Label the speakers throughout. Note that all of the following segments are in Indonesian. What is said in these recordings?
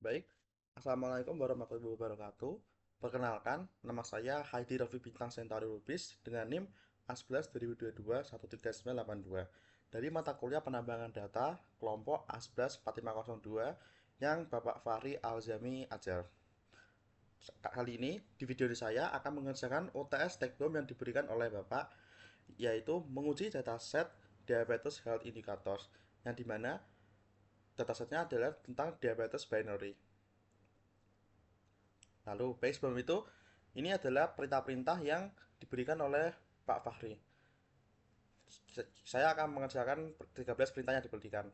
Speaker 1: Baik, Assalamualaikum warahmatullahi wabarakatuh. Perkenalkan, nama saya Haidi Rafi Bintang Sentari Lubis dengan NIM A11 2022 13982 dari mata kuliah penambangan data kelompok A11 4502 yang Bapak Fahri Alzami ajar. Kali ini di video saya akan mengerjakan UTS take home yang diberikan oleh Bapak, yaitu menguji dataset Diabetes Health Indicators, yang dimana datasetnya adalah tentang diabetes binary. Lalu, baik sebelum itu, ini adalah perintah-perintah yang diberikan oleh Pak Fahri. Saya akan mengerjakan 13 perintah yang diberikan.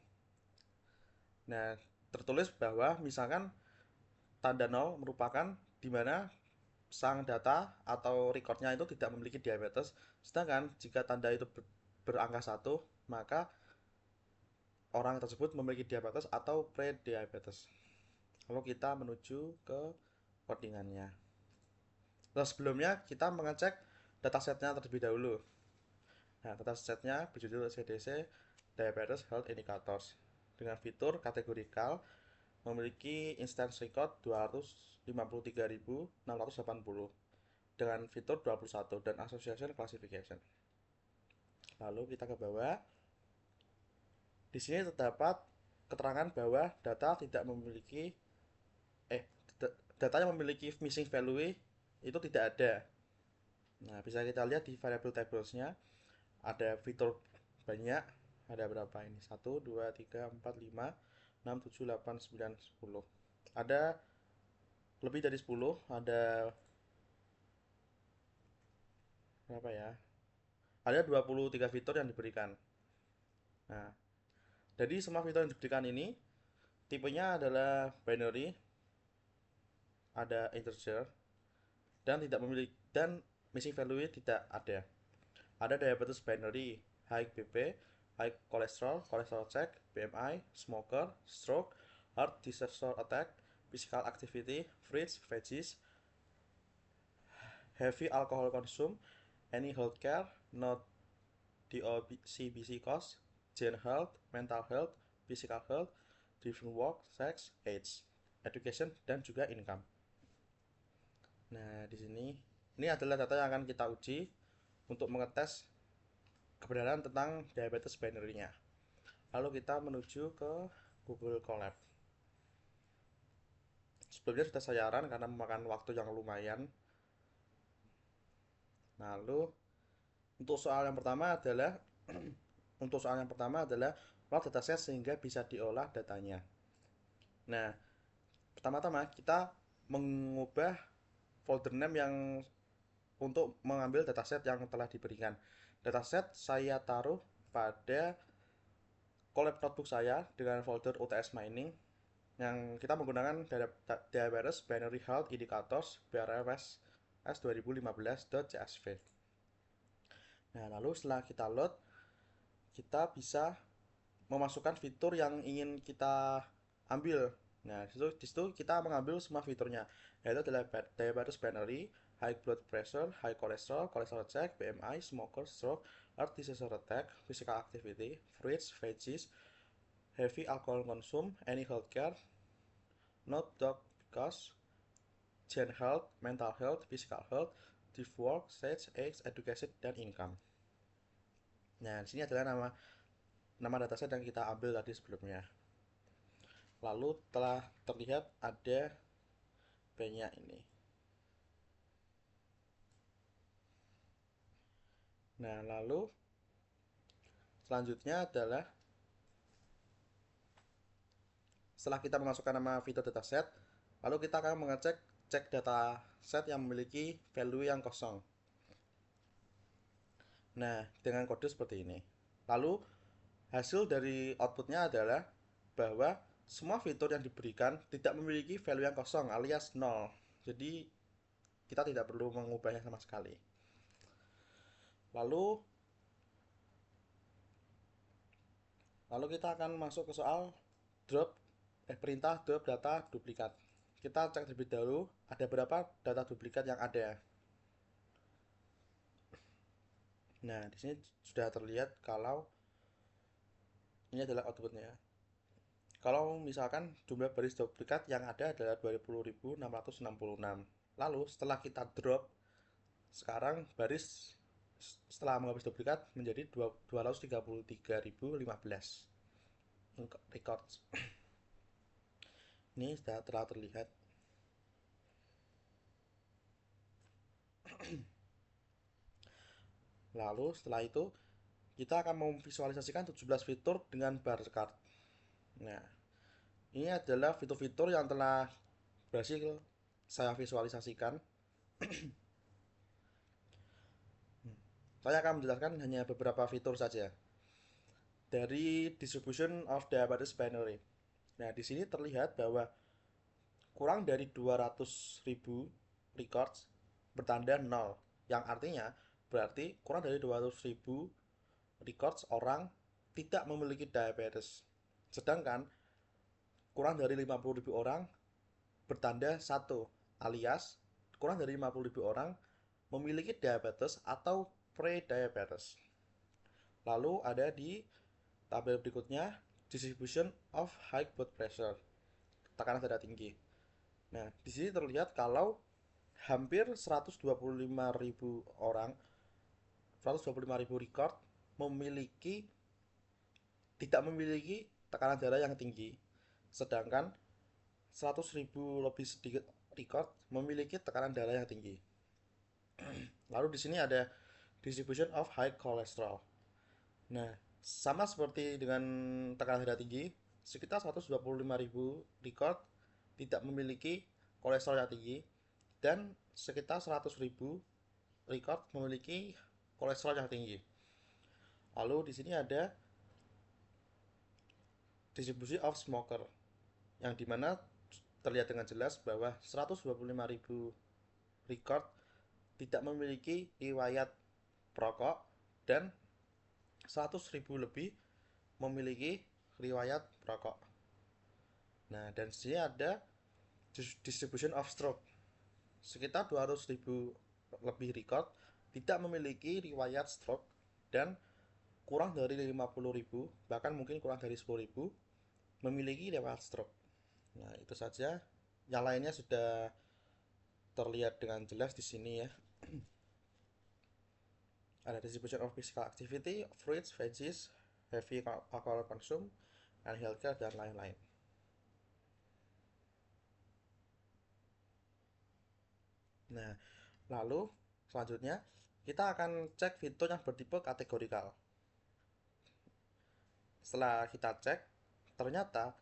Speaker 1: Nah, tertulis bahwa misalkan tanda 0 merupakan di mana sang data atau recordnya itu tidak memiliki diabetes. Sedangkan jika tanda itu berangka 1, maka orang tersebut memiliki diabetes atau pre-diabetes. Lalu kita menuju ke codingannya. Nah, sebelumnya kita mengecek datasetnya terlebih dahulu. Nah, datasetnya berjudul CDC Diabetes Health Indicators dengan fitur kategorikal memiliki instance record 253.680 dengan fitur 21 dan association classification. Lalu kita ke bawah. Di sini terdapat keterangan bahwa data tidak memiliki eh data yang memiliki missing value itu tidak ada. Nah, bisa kita lihat di variable tablesnya ada fitur banyak, ada berapa ini, 1 2 3 4 5 6 7 8 9 10, ada lebih dari 10, ada berapa ya, ada 23 fitur yang diberikan. Nah, dari semua fitur yang diberikan ini tipenya adalah binary, ada integer, dan tidak memiliki, dan missing value tidak ada diabetes binary, high BP, high cholesterol, cholesterol check, BMI, smoker, stroke, heart disorder attack, physical activity, fruits, veggies, heavy alcohol consume, any healthcare, not DOCBC cause, gen health, mental health, physical health, different work, sex, age, education, dan juga income. Nah, di sini ini adalah data yang akan kita uji untuk mengetes kebenaran tentang diabetes binary-nya. Lalu kita menuju ke Google Colab. Sebelumnya sudah saya saran karena memakan waktu yang lumayan. Lalu untuk soal yang pertama adalah untuk soal yang pertama adalah log dataset sehingga bisa diolah datanya. Nah, pertama-tama kita mengubah folder name yang untuk mengambil dataset yang telah diberikan. Dataset saya taruh pada collab notebook saya dengan folder UTS mining yang kita menggunakan Diabetes Binary Health Indicators BRFS S2015.csv. Nah, lalu setelah kita load, kita bisa memasukkan fitur yang ingin kita ambil. Nah, di situ kita mengambil semua fiturnya, yaitu adalah diabetes binary, high blood pressure, high cholesterol, cholesterol check, BMI, smoker, stroke, heart disorder attack, physical activity, fruits, veggies, heavy alcohol consume, any healthcare, not dog because, gen health, mental health, physical health, div work, sex, age, education, dan income. Nah, di sini adalah nama dataset yang kita ambil tadi sebelumnya. Lalu telah terlihat ada banyak ini. Nah, lalu selanjutnya adalah setelah kita memasukkan nama fitur dataset, lalu kita akan mengecek cek dataset yang memiliki value yang kosong. Nah, dengan kode seperti ini. Lalu hasil dari outputnya adalah bahwa semua fitur yang diberikan tidak memiliki value yang kosong alias 0. Jadi kita tidak perlu mengubahnya sama sekali. Lalu lalu kita akan masuk ke soal drop perintah drop data duplikat. Kita cek terlebih dahulu ada berapa data duplikat yang ada. Nah, di sini sudah terlihat kalau ini adalah outputnya. Kalau misalkan jumlah baris duplikat yang ada adalah 20.666. Lalu setelah kita drop, sekarang baris setelah menghapus duplikat menjadi 233.015 records. Ini sudah telah terlihat. Lalu setelah itu kita akan memvisualisasikan 17 fitur dengan bar chart. Nah, ini adalah fitur-fitur yang telah berhasil saya visualisasikan. Saya akan menjelaskan hanya beberapa fitur saja dari distribution of diabetes binary. Nah, di sini terlihat bahwa kurang dari 200.000 records bertanda 0, yang artinya berarti kurang dari 200.000 records orang tidak memiliki diabetes. Sedangkan kurang dari 50.000 orang bertanda 1, alias kurang dari 50.000 orang memiliki diabetes atau pre-diabetes. Lalu ada di tabel berikutnya distribution of high blood pressure, tekanan darah tinggi. Nah, di sini terlihat kalau hampir 125.000 orang, 125.000 record memiliki tidak memiliki tekanan darah yang tinggi, sedangkan 100.000 lebih sedikit record memiliki tekanan darah yang tinggi. Lalu di sini ada distribution of high cholesterol. Nah, sama seperti dengan tekanan darah tinggi, sekitar 125.000 record tidak memiliki kolesterol yang tinggi dan sekitar 100.000 record memiliki kolesterol yang tinggi. Lalu di sini ada distribusi of smoker, yang dimana terlihat dengan jelas bahwa 125.000 record tidak memiliki riwayat perokok dan 100.000 lebih memiliki riwayat perokok. Nah, dan di sini ada distribution of stroke. Sekitar 200.000 lebih record tidak memiliki riwayat stroke dan kurang dari 50.000, bahkan mungkin kurang dari 10.000 memiliki riwayat stroke. Nah, itu saja. Yang lainnya sudah terlihat dengan jelas di sini ya. Ada distribution of physical activity, fruits, veggies, heavy alcohol consume, and healthcare, dan lain-lain. Nah, lalu selanjutnya kita akan cek fitur yang bertipe kategorikal. Setelah kita cek, ternyata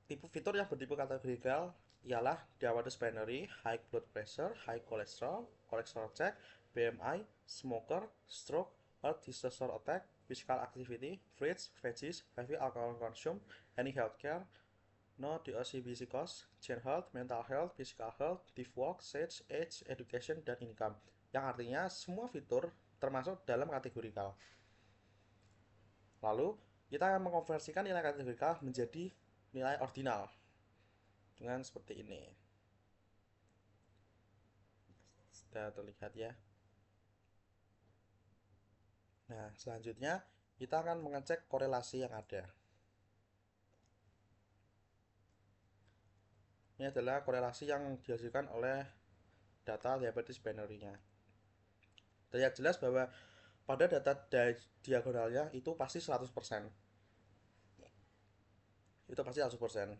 Speaker 1: tipe fitur yang bertipe kategorikal ialah diabetes binary, high blood pressure, high cholesterol, cholesterol check, BMI, smoker, stroke, heart disorder attack, physical activity, fruits, veggies, heavy alcohol consume, any healthcare, no DOCBC cost, gen health, mental health, physical health, deep work, sex, age, education, dan income. Yang artinya semua fitur termasuk dalam kategorikal. Lalu kita akan mengkonversikan nilai kategorikal menjadi nilai ordinal dengan seperti ini. Sudah terlihat ya. Nah, selanjutnya kita akan mengecek korelasi yang ada. Ini adalah korelasi yang dihasilkan oleh data diabetes binary-nya. Terlihat jelas bahwa pada data diagonalnya itu pasti 100%. Itu pasti 100%.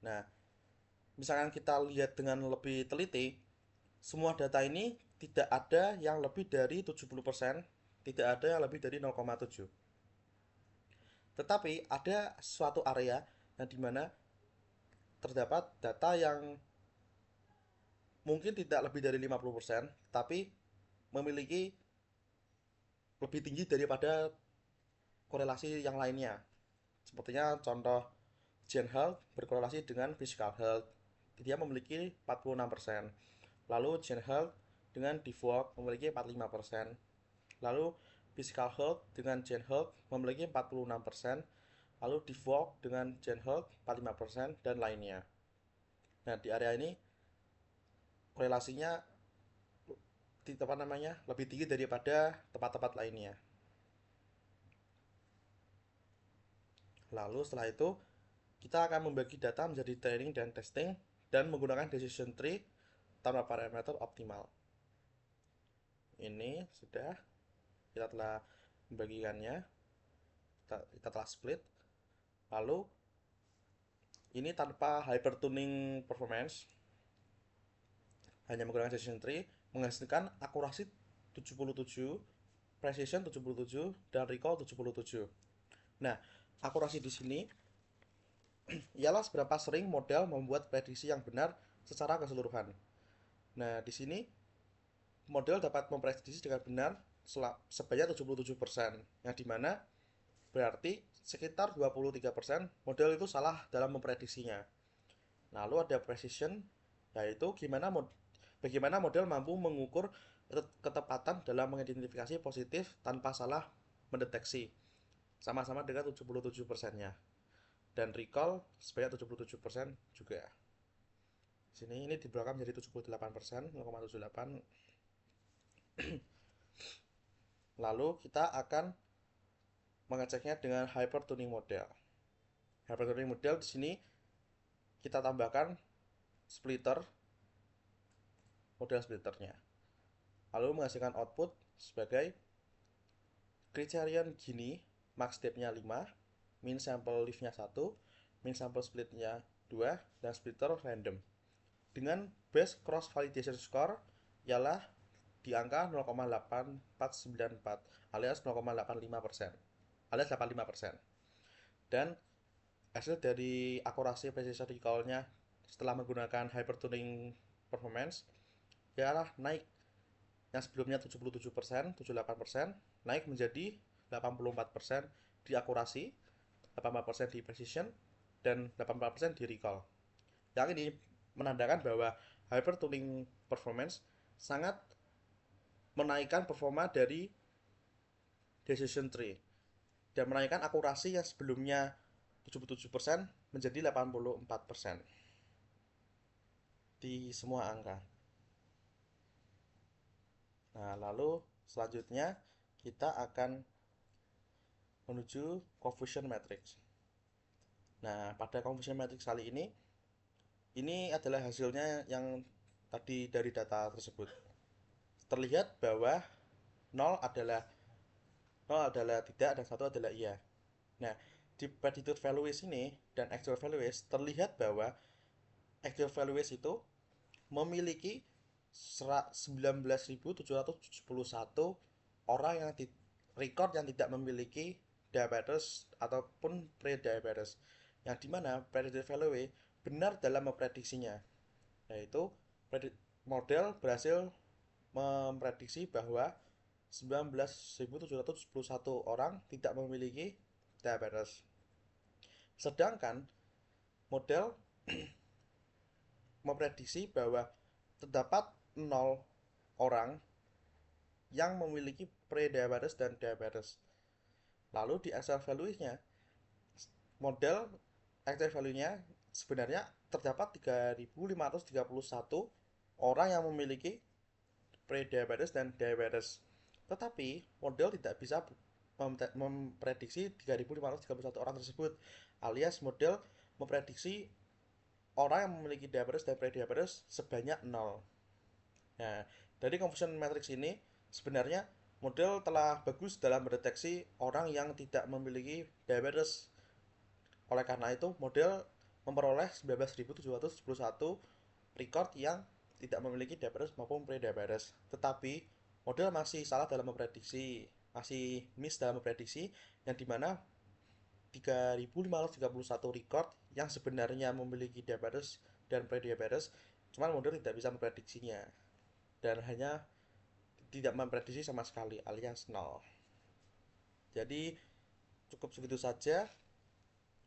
Speaker 1: Nah, misalkan kita lihat dengan lebih teliti, semua data ini tidak ada yang lebih dari 70%, tidak ada yang lebih dari 0,7. Tetapi ada suatu area yang dimana terdapat data yang mungkin tidak lebih dari 50%, tapi memiliki lebih tinggi daripada korelasi yang lainnya. Sepertinya contoh gen health berkorelasi dengan physical health. Dia memiliki 46%. Lalu gen health dengan default memiliki 45%. Lalu physical health dengan gen health memiliki 46%. Lalu default dengan gen health 45% dan lainnya. Nah, di area ini korelasinya di tempat namanya lebih tinggi daripada tempat-tempat lainnya. Lalu setelah itu kita akan membagi data menjadi training dan testing dan menggunakan decision tree tanpa parameter optimal. Ini sudah, kita telah membagikannya, kita telah split. Lalu ini tanpa hypertuning performance, hanya menggunakan decision tree menghasilkan akurasi 77, precision 77, dan recall 77. Nah, akurasi di sini ialah seberapa sering model membuat prediksi yang benar secara keseluruhan. Nah, di sini model dapat memprediksi dengan benar sebanyak 77%, yang dimana berarti sekitar 23% model itu salah dalam memprediksinya. Lalu ada precision, yaitu bagaimana model mampu mengukur ketepatan dalam mengidentifikasi positif tanpa salah mendeteksi, sama-sama dengan 77%-nya. Dan recall sebanyak 77% juga. Sini ini dibelakang menjadi 78%, 0,78. Lalu kita akan mengeceknya dengan hypertuning model. Hypertuning model di sini kita tambahkan splitter, model splitternya. Lalu menghasilkan output sebagai criterion gini, max depth-nya 5, min sample leaf-nya 1, min sample split-nya 2, dan splitter random. Dengan base cross validation score ialah di angka 0,8494 alias 0,85%, alias 85%. Dan hasil dari akurasi precision recall-nya setelah menggunakan hypertuning performance ialah naik, yang sebelumnya 77%, 78%, naik menjadi 84% di akurasi, 84% di precision, dan 84% di recall. Yang ini menandakan bahwa hypertuning performance sangat menaikkan performa dari decision tree dan menaikkan akurasi yang sebelumnya 77% menjadi 84% di semua angka. Nah, lalu selanjutnya kita akan menuju confusion matrix. Nah, pada confusion matrix kali ini adalah hasilnya yang tadi dari data tersebut. Terlihat bahwa 0 adalah tidak dan 1 adalah iya. Nah, di predicted values ini dan actual values terlihat bahwa actual values itu memiliki 19.771 orang yang record yang tidak memiliki diabetes ataupun pre-diabetes, yang dimana predicted value benar dalam memprediksinya, yaitu model berhasil memprediksi bahwa 19.771 orang tidak memiliki diabetes. Sedangkan model memprediksi bahwa terdapat 0 orang yang memiliki pre-diabetes dan diabetes. Lalu di actual value-nya, model actual value-nya sebenarnya terdapat 3.531 orang yang memiliki pre-diabetes dan diabetes. Tetapi model tidak bisa memprediksi 3.531 orang tersebut, alias model memprediksi orang yang memiliki diabetes dan pre-diabetes sebanyak 0. Nah, dari confusion matrix ini sebenarnya model telah bagus dalam mendeteksi orang yang tidak memiliki diabetes. Oleh karena itu, model memperoleh 19.771 record yang tidak memiliki diabetes maupun pre-diabetes. Tetapi model masih salah dalam memprediksi, masih miss dalam memprediksi, yang dimana 3.531 record yang sebenarnya memiliki diabetes dan pre-diabetes, cuman model tidak bisa memprediksinya dan hanya tidak memprediksi sama sekali alias 0. Jadi cukup segitu saja.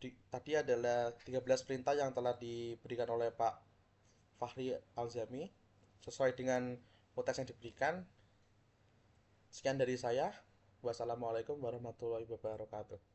Speaker 1: Tadi adalah 13 perintah yang telah diberikan oleh Pak Fahri Alzami sesuai dengan konteks yang diberikan. Sekian dari saya. Wassalamualaikum warahmatullahi wabarakatuh.